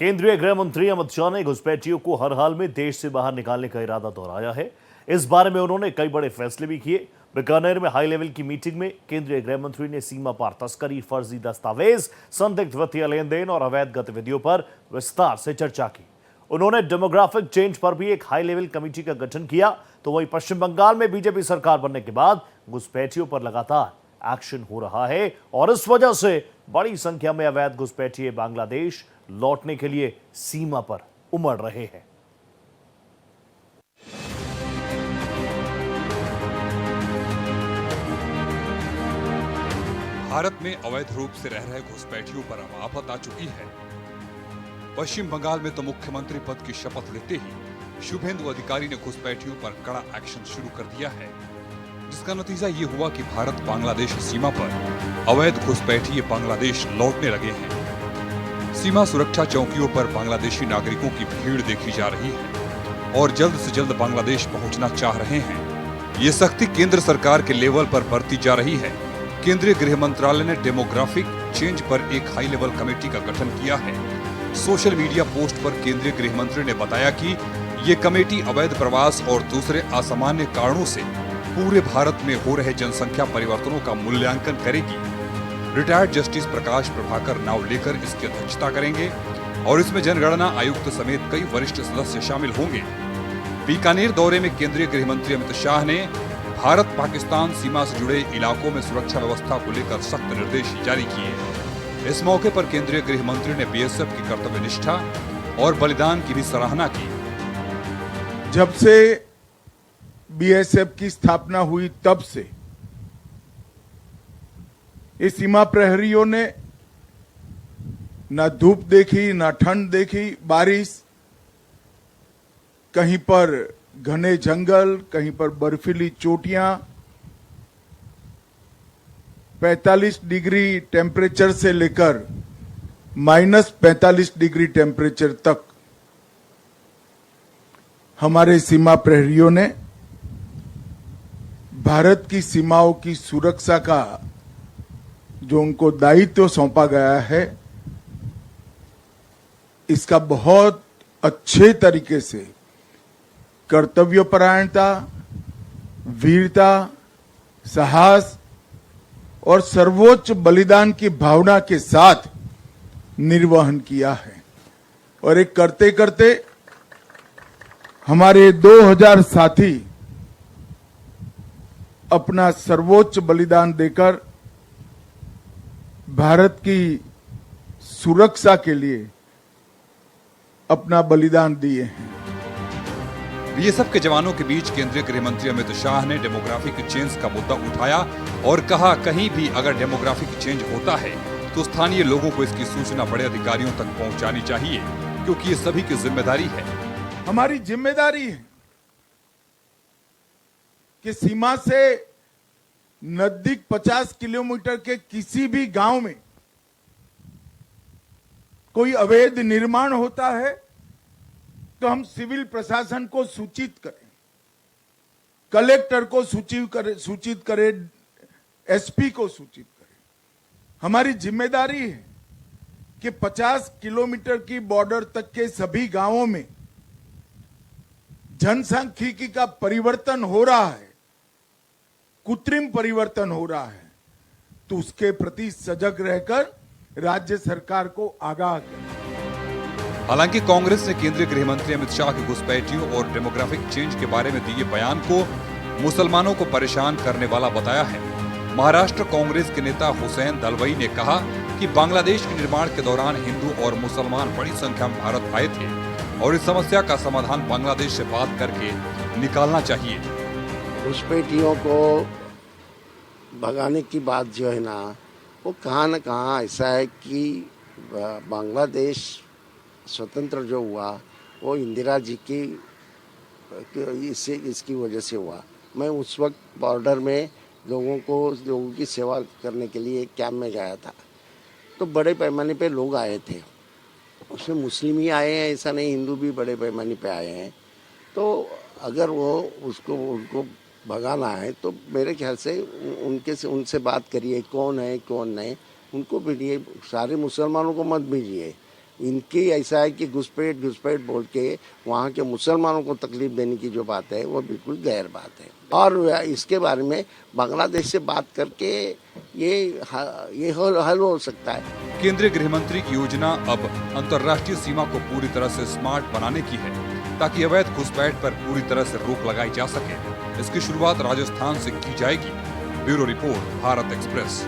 केंद्रीय गृह मंत्री अमित शाह ने घुसपैठियों को हर हाल में देश से बाहर निकालने का इरादा दोहराया है। इस बारे में उन्होंने कई बड़े फैसले भी किए। बीकानेर में हाई लेवल की मीटिंग में केंद्रीय गृह मंत्री ने सीमा पार तस्करी, फर्जी दस्तावेज, संदिग्ध वित्तीय लेन देन और अवैध गतिविधियों पर विस्तार से चर्चा की। उन्होंने डेमोग्राफिक चेंज पर भी एक हाई लेवल कमेटी का गठन किया। तो वहीं पश्चिम बंगाल में बीजेपी सरकार बनने के बाद घुसपैठियों पर लगातार एक्शन हो रहा है और इस वजह से बड़ी संख्या में अवैध घुसपैठिए बांग्लादेश लौटने के लिए सीमा पर उमड़ रहे हैं। भारत में अवैध रूप से रह रहे घुसपैठियों पर अब आफत आ चुकी है। पश्चिम बंगाल में तो मुख्यमंत्री पद की शपथ लेते ही शुभेंदु अधिकारी ने घुसपैठियों पर कड़ा एक्शन शुरू कर दिया है, जिसका नतीजा ये हुआ कि भारत बांग्लादेश सीमा पर अवैध घुसपैठिए बांग्लादेश लौटने लगे हैं। सीमा सुरक्षा चौकियों पर बांग्लादेशी नागरिकों की भीड़ देखी जा रही है और जल्द से जल्द बांग्लादेश पहुंचना चाह रहे हैं। ये सख्ती केंद्र सरकार के लेवल पर बरती जा रही है। केंद्रीय गृह मंत्रालय ने डेमोग्राफिक चेंज पर एक हाई लेवल कमेटी का गठन किया है। सोशल मीडिया पोस्ट पर केंद्रीय गृह मंत्री ने बताया कि ये कमेटी अवैध प्रवास और दूसरे असामान्य कारणों से पूरे भारत में हो रहे जनसंख्या परिवर्तनों का मूल्यांकन करेगी। रिटायर्ड जस्टिस प्रकाश प्रभाकर नाव लेकर इसकी अध्यक्षता करेंगे और इसमें जनगणना आयुक्त समेत कई वरिष्ठ सदस्य शामिल होंगे। बीकानेर दौरे में केंद्रीय गृह मंत्री अमित शाह ने भारत पाकिस्तान सीमा से जुड़े इलाकों में सुरक्षा व्यवस्था को लेकर सख्त निर्देश जारी किए। इस मौके पर केंद्रीय गृह मंत्री ने बीएसएफ की कर्तव्यनिष्ठा और बलिदान की भी सराहना की। जब से बीएसएफ की स्थापना हुई तब से इस सीमा प्रहरियों ने ना धूप देखी, ना ठंड देखी, बारिश, कहीं पर घने जंगल, कहीं पर बर्फीली चोटियां, 45 डिग्री टेम्परेचर से लेकर -45 डिग्री टेम्परेचर तक हमारे सीमा प्रहरियों ने भारत की सीमाओं की सुरक्षा का जो उनको दायित्व सौंपा गया है, इसका बहुत अच्छे तरीके से कर्तव्यपरायणता, वीरता, साहस और सर्वोच्च बलिदान की भावना के साथ निर्वहन किया है। और एक करते करते हमारे 2000 साथी अपना सर्वोच्च बलिदान देकर भारत की सुरक्षा के लिए अपना बलिदान दिए हैं। बीएसएफ के जवानों के बीच केंद्रीय गृह मंत्री अमित शाह ने डेमोग्राफिक चेंज का मुद्दा उठाया और कहा, कहीं भी अगर डेमोग्राफिक चेंज होता है तो स्थानीय लोगों को इसकी सूचना बड़े अधिकारियों तक पहुंचानी चाहिए, क्योंकि ये सभी की जिम्मेदारी है। हमारी जिम्मेदारी है कि सीमा से नजदीक 50 किलोमीटर के किसी भी गांव में कोई अवैध निर्माण होता है तो हम सिविल प्रशासन को सूचित करें, कलेक्टर को सूचित करें, एसपी को सूचित करें। हमारी जिम्मेदारी है कि 50 किलोमीटर की बॉर्डर तक के सभी गांवों में जनसांख्यिकी का परिवर्तन हो रहा है, कृत्रिम परिवर्तन हो रहा है, तो उसके प्रति सजग रहकर राज्य सरकार को आगाह करें। हालांकि कांग्रेस ने केंद्रीय गृह मंत्री अमित शाह के घुसपैठियों और डेमोग्राफिक चेंज के बारे में दिए बयान को मुसलमानों को परेशान करने वाला बताया है। महाराष्ट्र कांग्रेस के नेता हुसैन दलवाई ने कहा कि बांग्लादेश के निर्माण के दौरान हिंदू और मुसलमान बड़ी संख्या में भारत आए थे और इस समस्या का समाधान बांग्लादेश से बात करके निकालना चाहिए। घुसपैठियों को भगाने की बात जो है ना, वो कहाँ न कहाँ ऐसा है कि बांग्लादेश स्वतंत्र जो हुआ वो इंदिरा जी की इसकी वजह से हुआ। मैं उस वक्त बॉर्डर में लोगों की सेवा करने के लिए कैंप में गया था, तो बड़े पैमाने पे लोग आए थे। उसमें मुस्लिम ही आए हैं, ऐसा नहीं, हिंदू भी बड़े पैमाने पे आए हैं। तो अगर वो उनको भगाना है तो मेरे ख्याल से उनसे बात करिए, कौन है कौन नहीं, उनको भेजिए। सारे मुसलमानों को मत भेजिए, इनकी ऐसा है कि घुसपैठ बोल के वहाँ के मुसलमानों को तकलीफ देने की जो बात है वो बिल्कुल गैर बात है। और इसके बारे में बांग्लादेश से बात करके ये हल हो सकता है। केंद्रीय गृह मंत्री की योजना अब अंतर्राष्ट्रीय सीमा को पूरी तरह से स्मार्ट बनाने की है, ताकि अवैध घुसपैठ पर पूरी तरह से रोक लगाई जा सके। इसकी शुरुआत राजस्थान से की जाएगी। Bureau report, Bharat express.